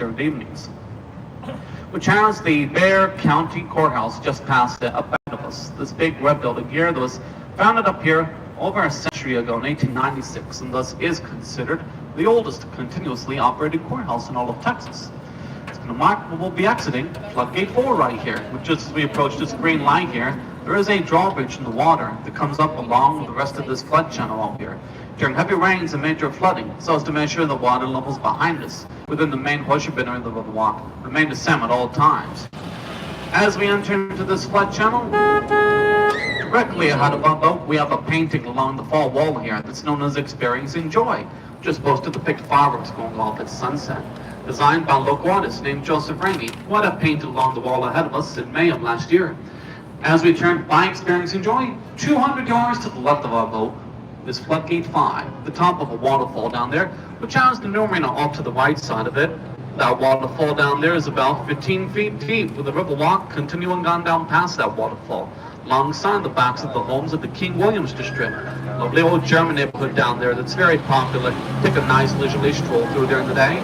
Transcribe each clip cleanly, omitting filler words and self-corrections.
during the evenings, which has the Bexar County Courthouse just past it up ahead of us. This big red building here that was founded up here over a century ago in 1896, and thus is considered the oldest continuously operated courthouse in all of Texas. It's going to mark where we'll be exiting Floodgate 4 right here, which just as we approach this green line here, there is a drawbridge in the water that comes up along the rest of this flood channel out here. During heavy rains and major flooding, so as to make sure the water levels behind us within the main Hushibinary of the Riverwalk remain the same at all times. As we enter into this flood channel, directly ahead of our boat, we have a painting along the far wall here that's known as Experiencing Joy, which is supposed to depict fireworks going off at sunset. Designed by a local artist named Joseph Ramey, who had it painted along the wall ahead of us in May of last year. As we turn by Experiencing Joy, 200 yards to the left of our boat is Floodgate 5, the top of a waterfall down there, which has the new marina off to the right side of it. That waterfall down there is about 15 feet deep, with the Riverwalk continuing on down past that waterfall, alongside the backs of the homes of the King Williams District. Lovely old German neighborhood down there that's very popular. Take a nice leisurely stroll through during the day.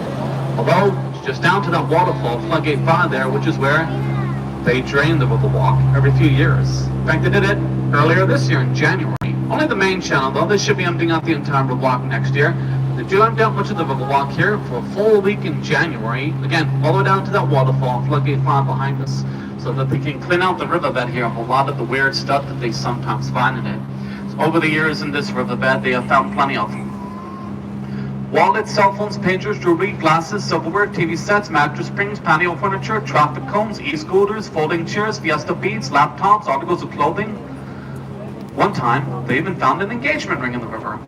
Although, it's just down to that waterfall, Floodgate 5 there, which is where they drain the Riverwalk every few years. In fact, they did it earlier this year in January. Only the main channel, though. They should be emptying out the entire Riverwalk next year. They do empty out much of the Riverwalk here for a full week in January. Again, all the way down to that waterfall, Floodgate 5 behind us, so that they can clean out the riverbed here of a lot of the weird stuff that they sometimes find in it. So over the years in this riverbed, they have found plenty of wallets, cell phones, pagers, jewelry, glasses, silverware, TV sets, mattress springs, patio furniture, traffic cones, e-scooters, folding chairs, Fiesta beads, laptops, articles of clothing. One time, they even found an engagement ring in the river.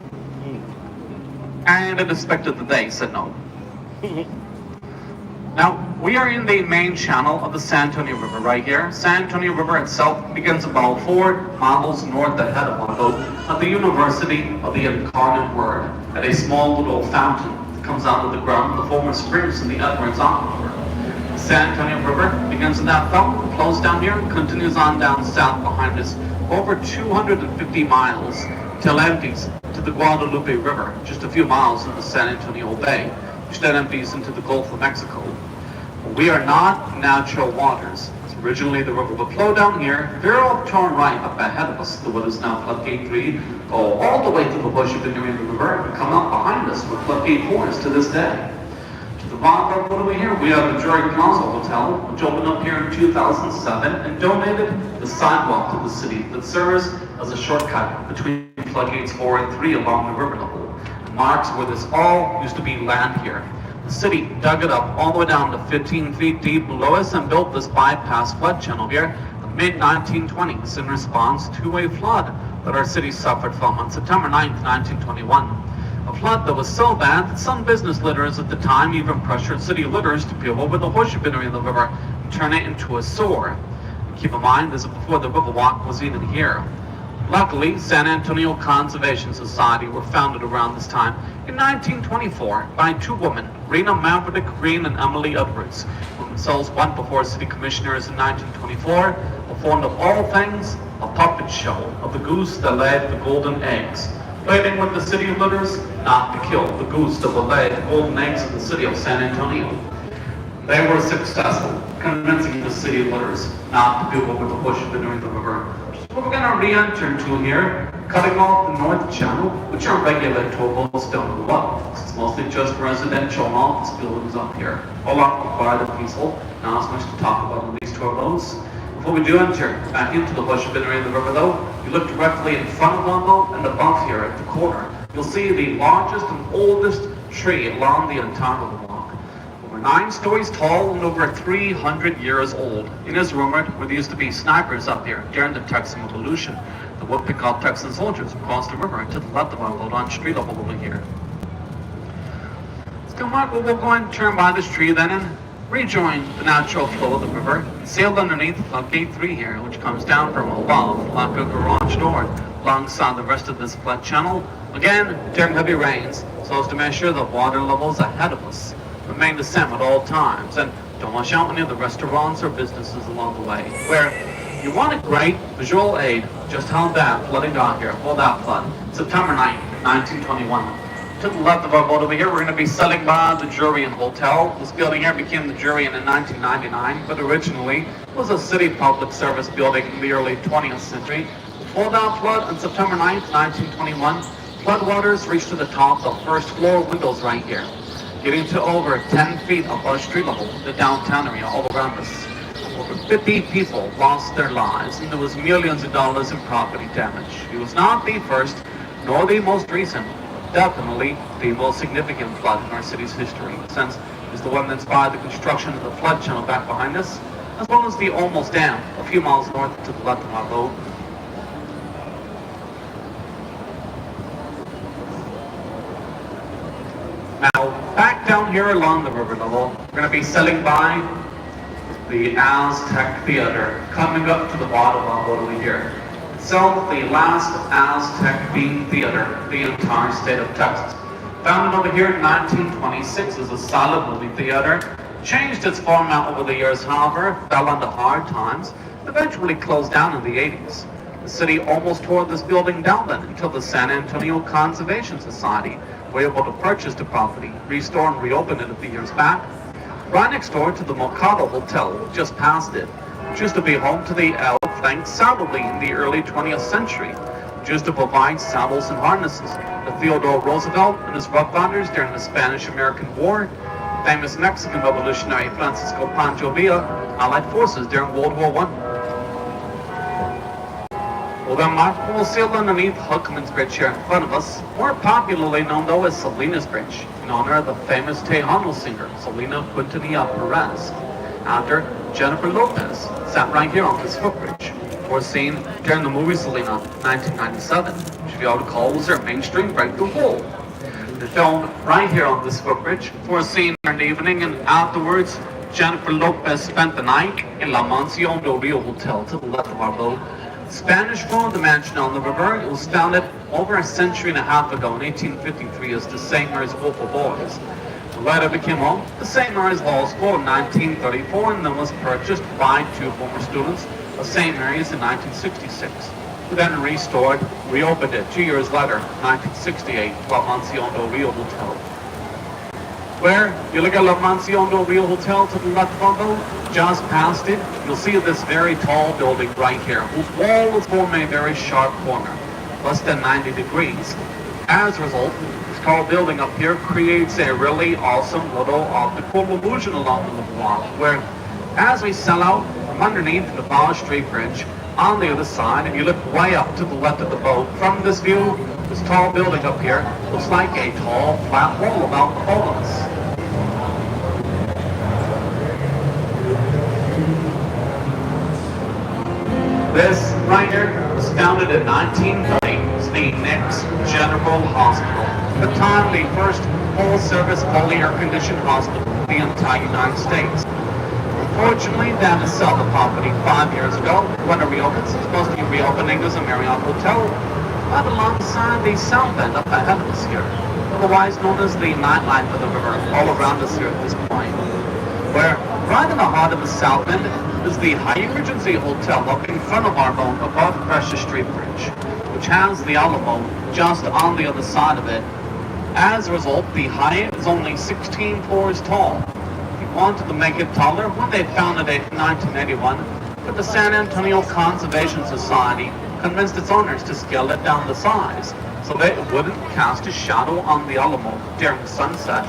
And it expected that they said no. Now, we are in the main channel of the San Antonio River right here. San Antonio River itself begins about 4 miles north ahead of our boat at the University of the Incarnate Word, at a small little fountain that comes out of the ground, the former springs in the Edwards Aquifer. The San Antonio River begins in that fountain, flows down here, and continues on down south behind us over 250 miles till empties to the Guadalupe River, just a few miles in the San Antonio Bay, which then empties into the Gulf of Mexico. We are not natural waters. Originally, the river would flow down here, veer off to our right up ahead of us, to what is now Floodgate 3, go all the way to the Hushibinary of the river, and come up behind us where Floodgate 4 is to this day. To the bottom of what do we here? We have the Drury Plaza Hotel, which opened up here in 2007 and donated the sidewalk to the city that serves as a shortcut between Floodgates 4 and 3 along the river level. It marks where this all used to be land here. The city dug it up all the way down to 15 feet deep below us and built this bypass flood channel here in the mid-1920s in response to a flood that our city suffered from on September 9th, 1921. A flood that was so bad that some business litters at the time even pressured city litters to peel over the Hushibinary of the river and turn it into a sewer. Keep in mind, this is before the Riverwalk was even here. Luckily, San Antonio Conservation Society were founded around this time in 1924 by 2 women, Rena Maverick Green and Emily Edwards, who themselves went before city commissioners in 1924, performed of all things a puppet show of the goose that laid the golden eggs, pleading with the city litters not to kill the goose that would lay the golden eggs in the city of San Antonio. They were successful, convincing the city litters not to go over the Hushibinary of the river. What we're going to re-enter into here, cutting off the north channel, which are regular tollboats down below. It's mostly just residential and office buildings up here. All occupied and peaceful. Not as much to talk about on these tour boats. Before we do enter back into the Hushibinary of the river though, you look directly in front of our boat and above here at the corner. You'll see the largest and oldest tree along the entire river. 9 stories tall and over 300 years old. It is rumored where there used to be snipers up here during the Texan Revolution that would pick up Texan soldiers across the river to the left of our boat on street level over here. So we'll go and turn by this tree then and rejoin the natural flow of the river, sail underneath Floodgate 3 here, which comes down from above like a garage door alongside the rest of this flood channel, again during heavy rains, so as to make sure the water levels ahead of us remain the same at all times, and don't wash out any of the restaurants or businesses along the way, where you want a great visual aid just how bad flooding got here, all that flood, September 9th, 1921. To the left of our boat over here, we're going to be sailing by the Jurien Hotel. This building here became the Jurien in 1999, but originally was a city public service building in the early 20th century. Before that flood on September 9th, 1921, floodwaters reached to the top of first floor windows right here, getting to over 10 feet above street level, the downtown area all around us. Over 50 people lost their lives, and there was millions of dollars in property damage. It was not the first, nor the most recent, definitely the most significant flood in our city's history, since it's the one that inspired the construction of the flood channel back behind us, as well as the Olmos Dam, a few miles north to the left of our boat. Now, back down here along the river level, we're going to be sailing by the Aztec Theater, coming up to the bottom of our boat over here. Itself, the last Aztec-themed theater in the entire state of Texas. Founded over here in 1926 as a silent movie theater, changed its format over the years, however, fell into hard times, eventually closed down in the 80s. The city almost tore this building down then until the San Antonio Conservation Society were able to purchase the property, restore and reopen it a few years back. Right next door to the Mercado Hotel, just past it, which used to be home to the El Flank Saddle League in the early 20th century, which used to provide saddles and harnesses to Theodore Roosevelt and his roughriders during the Spanish-American War, famous Mexican revolutionary Francisco Pancho Villa, Allied forces during World War I. Well, then, Mark, we'll sail underneath Huckman's Bridge here in front of us, more popularly known though as Salinas Bridge, in honor of the famous Tejano singer, Selena Quintanilla Perez. Actor Jennifer Lopez sat right here on this footbridge, was seen during the movie Selena, 1997, which we all recall was their mainstream breakthrough role. They filmed right here on this footbridge for a scene in the evening, and afterwards, Jennifer Lopez spent the night in La Mansión del Rio Hotel to the left of our boat. Spanish-owned the mansion on the river. It was founded over a century and a half ago in 1853 as the St. Mary's Wolf of Boys. It later became home to St. Mary's Law School in 1934, and then was purchased by two former students of St. Mary's in 1966, who then reopened it 2 years later, 1968, La Mansión del Rio Hotel. Where you look at La Mansión del Rio Hotel to the left of our boat, just past it, you'll see this very tall building right here, whose wall is forming a very sharp corner, less than 90 degrees. As a result, this tall building up here creates a really awesome little optical illusion along the wall, where as we sail out from underneath the Ball Street Bridge, on the other side, if you look way up to the left of the boat, from this view, this tall building up here looks like a tall, flat wall about the whole of us. This right here was founded in 1930 as the Next General Hospital, at the time the first full-service, fully air-conditioned hospital in the entire United States. Unfortunately, they had to sell the property 5 years ago. When it reopens, it's supposed to be reopening as a Marriott Hotel, right alongside the South End up ahead of us here, otherwise known as the nightlife of the river, all around us here at this point. Where, right in the heart of the South End, is the Hyatt Regency Hotel up in front of our boat above Precious Street Bridge, which has the Alamo just on the other side of it. As a result, the Hyatt is only 16 floors tall. If you wanted to make it taller, when they founded it in 1981, but the San Antonio Conservation Society convinced its owners to scale it down to size so that it wouldn't cast a shadow on the Alamo during sunset.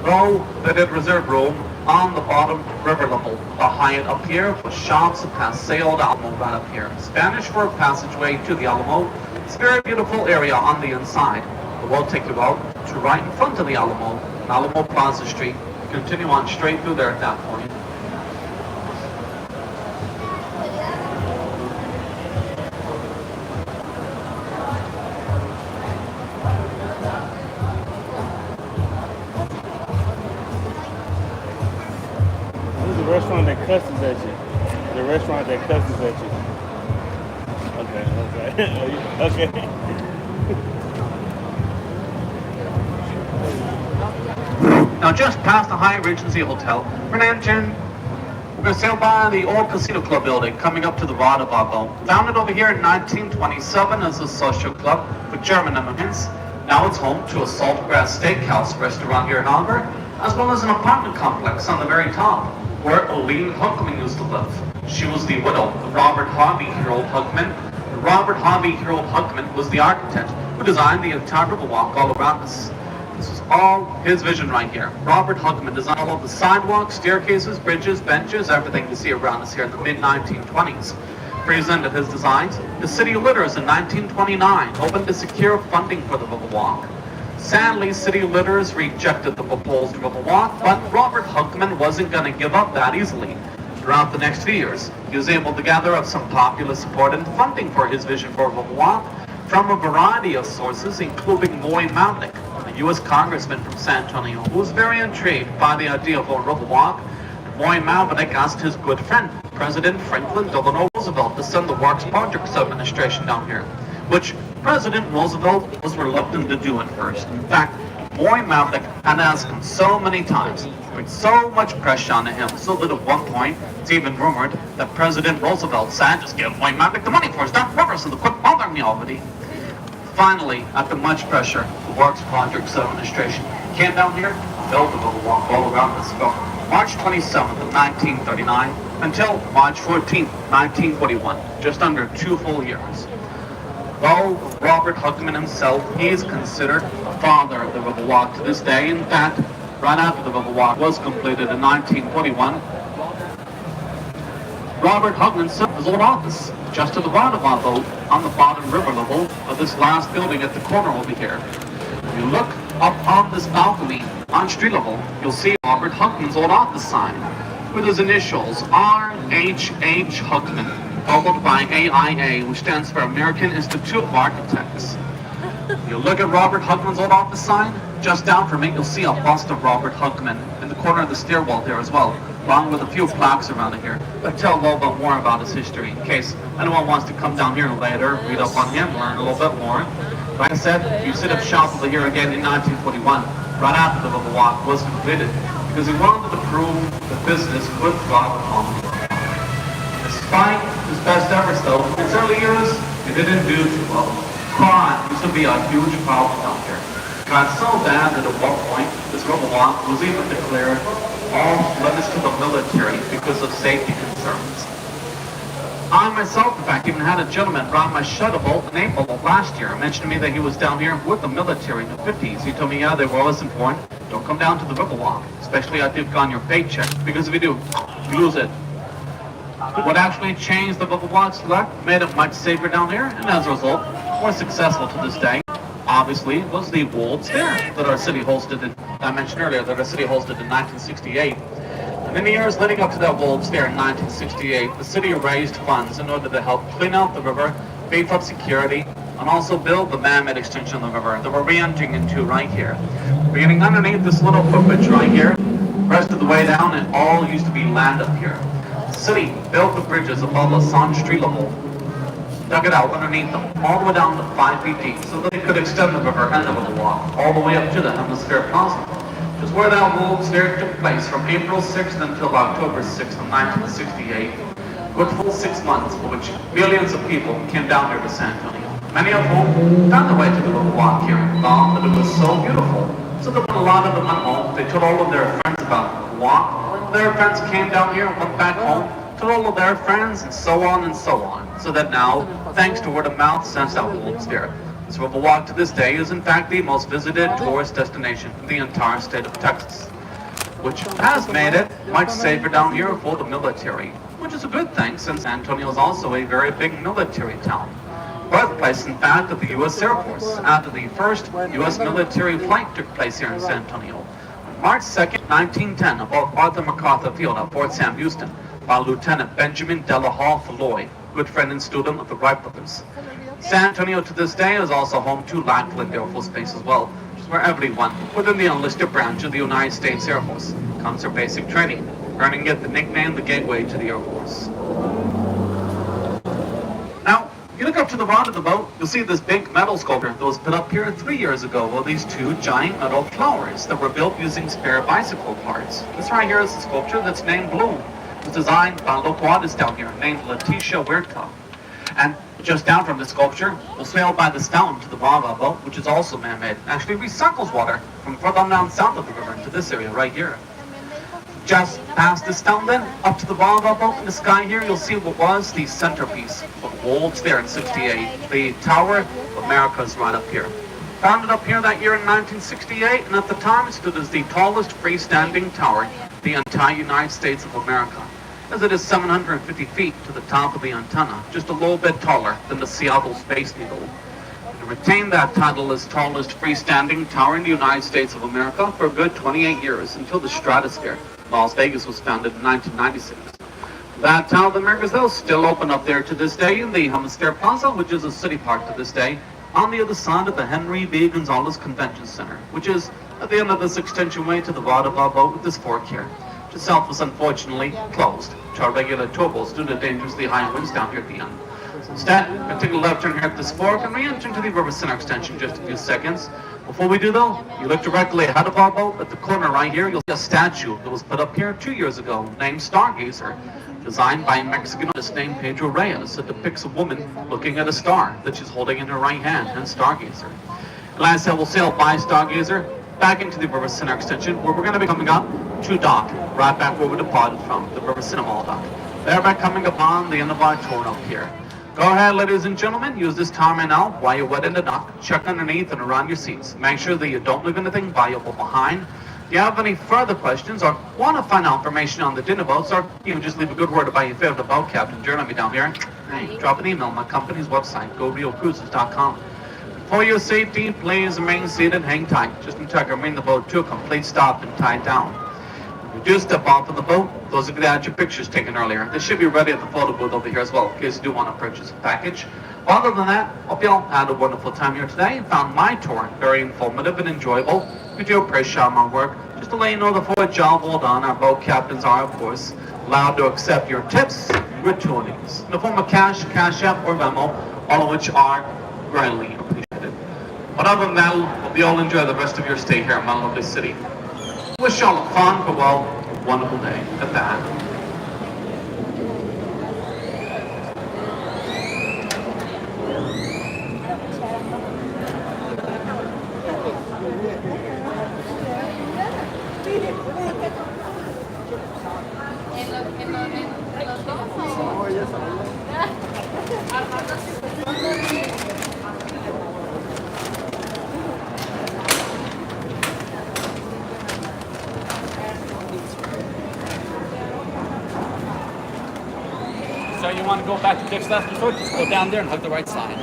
Though they did reserve room on the bottom river level, the Hyatt up here with shops of Paseo de Alamo right up here. Spanish for passageway to the Alamo. It's a very beautiful area on the inside. But we'll take you out to right in front of the Alamo, Alamo Plaza Street. Continue on straight through there at that point. The restaurant that cusses at you. The restaurant that cusses at you. Okay. Okay. Now, just past the Hyatt Regency Hotel, we're going to sail by the old Casino Club building, coming up to the right of our boat. Founded over here in 1927 as a social club for German immigrants. Now it's home to a Saltgrass Steakhouse restaurant here in Oliver, as well as an apartment complex on the very top, where Oline Huckman used to live. She was the widow of Robert Harvey Harold Huckman. Robert Harvey Harold Huckman was the architect who designed the entire Riverwalk all around us. This was all his vision right here. Robert Huckman designed all of the sidewalks, staircases, bridges, benches, everything you see around us here in the mid-1920s. Presented his designs, the City Litters in 1929 opened to secure funding for the Riverwalk. Sadly, City Litters rejected the proposed Riverwalk, but Robert Huckman wasn't going to give up that easily. Throughout the next few years, he was able to gather up some popular support and funding for his vision for Riverwalk from a variety of sources, including Moy Mavlik, a U.S. congressman from San Antonio, who was very intrigued by the idea of a Riverwalk. Moy Mavlik asked his good friend, President Franklin Delano Roosevelt, to send the Works Projects Administration down here, which President Roosevelt was reluctant to do at first. In fact, Moy Mavlik had asked him so many times, put so much pressure on him, so that at one point, it's even rumored that President Roosevelt said, just give Moy Mavlik the money for his damn river so they quit bothering me already. Finally, after much pressure, the Works Projects Administration came down here, built the Riverwalk all around us from March 27th of 1939 until March 14th, 1941, just under 2 full years. Though Robert Huckman himself, he is considered a father of the Riverwalk to this day. In fact, right after the Riverwalk was completed in 1941, Robert Huckman set his old office just to the right of our boat on the bottom river level of this last building at the corner over here. If you look up on this balcony on street level, you'll see Robert Huckman's old office sign with his initials R.H.H. Huckman, followed by AIA, which stands for American Institute of Architects. You look at Robert Huckman's old office sign, just down from it you'll see a bust of Robert Huckman in the corner of the stairwell there as well, along with a few plaques around here that tell a little bit more about his history, in case anyone wants to come down here later, read up on him, learn a little bit more. Like I said, you sit up shopfully here again in 1941, right after the Riverwalk was completed, because he wanted to prove the business could thrive upon him. Despite his best efforts though, in his early years, he didn't do too well. Crime used to be a huge problem down here. It got so bad that at one point, this Riverwalk was even declared off limits to the military because of safety concerns. I myself, in fact, even had a gentleman run my shuttle boat in April of last year, mentioned to me that he was down here with the military in the 50s. He told me, yeah, they were always important. Don't come down to the Riverwalk, especially after you've gotten your paycheck, because if you do, you lose it. What actually changed the Riverwalk's luck, made it much safer down here, and as a result, more successful to this day, obviously, was the World's Fair that our city hosted, I mentioned earlier, that our city hosted in 1968. And in the years leading up to that World's Fair in 1968, the city raised funds in order to help clean out the river, beef up security, and also build the man-made extension of the river that we're re-entering into right here. Beginning underneath this little footbridge right here, the rest of the way down, it all used to be land up here. The city built the bridges above us on street level, dug it out underneath them, all the way down to 5 feet deep, so that they could extend the river and the Riverwalk all the way up to the Hemisphere Plaza, which is where that World's Fair took place from April 6th until October 6th of 1968. Good full 6 months for which millions of people came down here to San Antonio. Many of whom found their way to the Riverwalk here and found that it was so beautiful. So that when a lot of them went home, they told all of their friends about the Riverwalk. Their friends came down here and went back home, told all of their friends, and so on and so on. So that now, thanks to word of mouth, since that World's Fair, this Riverwalk to this day is in fact the most visited tourist destination in the entire state of Texas, which has made it much safer down here for the military, which is a good thing since San Antonio is also a very big military town. Birthplace, in fact, of the U.S. Air Force, after the first U.S. military flight took place here in San Antonio. On March 2nd, 1910, above Arthur MacArthur Field at Fort Sam Houston, by Lieutenant Benjamin Della Hall Floyd, good friend and student of the Wright brothers. San Antonio to this day is also home to Lackland Air Force Base as well, which is where everyone within the enlisted branch of the United States Air Force comes for basic training, earning it the nickname the Gateway to the Air Force. Now, if you look up to the right of the boat, you'll see this big metal sculpture that was put up here 3 years ago with these 2 giant metal flowers that were built using spare bicycle parts. This right here is a sculpture that's named Bloom. It was designed by a local artist down here named Letitia Huerta. And Just down from the sculpture, we'll sail by the Stounton to the Wawa boat, which is also man-made. Actually recycles water from further on down south of the river into this area right here. Just past the Stounton then, up to the Wawa boat in the sky here, you'll see what was the centerpiece of Wolds there in 68. The Tower of America is right up here. Founded up here that year in 1968, and at the time it stood as the tallest freestanding tower in the entire United States of America, as it is 750 feet to the top of the antenna, just a little bit taller than the Seattle Space Needle. It retained that title as tallest freestanding tower in the United States of America for a good 28 years, until the Stratosphere, Las Vegas, was founded in 1996. That Tower of the Americas, though, still open up there to this day in the Hemisphere Plaza, which is a city park to this day, on the other side of the Henry B. Gonzalez Convention Center, which is at the end of this extension way to the Waterville boat with this fork here. Which itself was unfortunately closed to our regular tour boats due to dangerously high winds down here at the end. Instead, we'll take a left turn here at this fork and re-enter into the River Center extension in just a few seconds. Before we do though, you look directly ahead of our boat at the corner right here, you'll see a statue that was put up here 2 years ago named Stargazer, designed by a Mexican artist named Pedro Reyes. It depicts a woman looking at a star that she's holding in her right hand, and Stargazer. Last time we'll sail by Stargazer back into the River Center extension, where we're going to be coming up to dock, right back where we departed from, the River Center Mall dock. Thereby coming upon the end of our tour up here. Go ahead, ladies and gentlemen, use this timer now while you're wet in the dock. Check underneath and around your seats. Make sure that you don't leave anything valuable behind. If you have any further questions or want to find out information on the dinner boats, or even just leave a good word about your favorite boat captain Jeremy down here, hey, drop an email on my company's website, GoRioCruises.com. For your safety, please remain seated and hang tight, just until I can bring the boat to a complete stop and tie it down. If you do step off of the boat, those of you that had your pictures taken earlier, they should be ready at the photo booth over here as well, in case you do want to purchase a package. Other than that, hope you all had a wonderful time here today and found my tour very informative and enjoyable. We do appreciate my work. Just to let you know, the for a job well done, our boat captains are, of course, allowed to accept your tips, gratuities, in the form of cash, cash app, or Venmo, all of which are greatly appreciated. But other than that, hope you all enjoy the rest of your stay here in my lovely city. Wish you all a fun, but well, a wonderful day at that. So you want to go back to Dick's Last Resort, just go down there and hug the right side.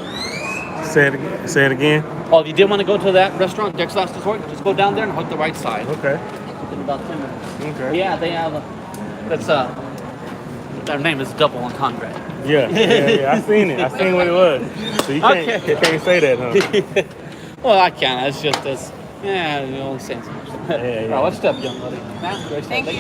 Say it again. Oh, if you did want to go to that restaurant, Dick's Last Resort, just go down there and hug the right side. Okay. In about 10 minutes. Okay. Yeah, they have their name is Double Entendre. Yeah. I seen it. I seen what it was. So you can't say that, huh? Well, I can't. It's just this. Yeah, you only saying so much. Yeah. All right, let's step, young lady. Thank you.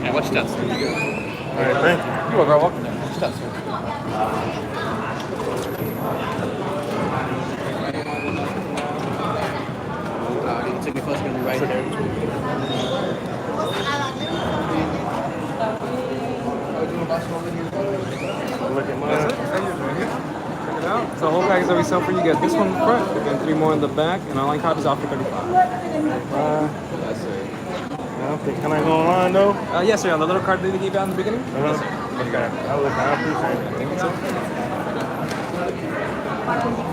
Yeah, watch that, sir. All right, thank you. You are very welcome there. Watch that, sir. You can take me first, going to be right there. Look at mine. Check it out. So whole bags that we sell for you get this one in the front and 3 more in the back, and online copies off for 35. Yes, sir. Okay, can I go online though? Yes, sir. On the little card that they gave you out in the beginning. Yes, sir. Okay. I appreciate it. Thank you, sir.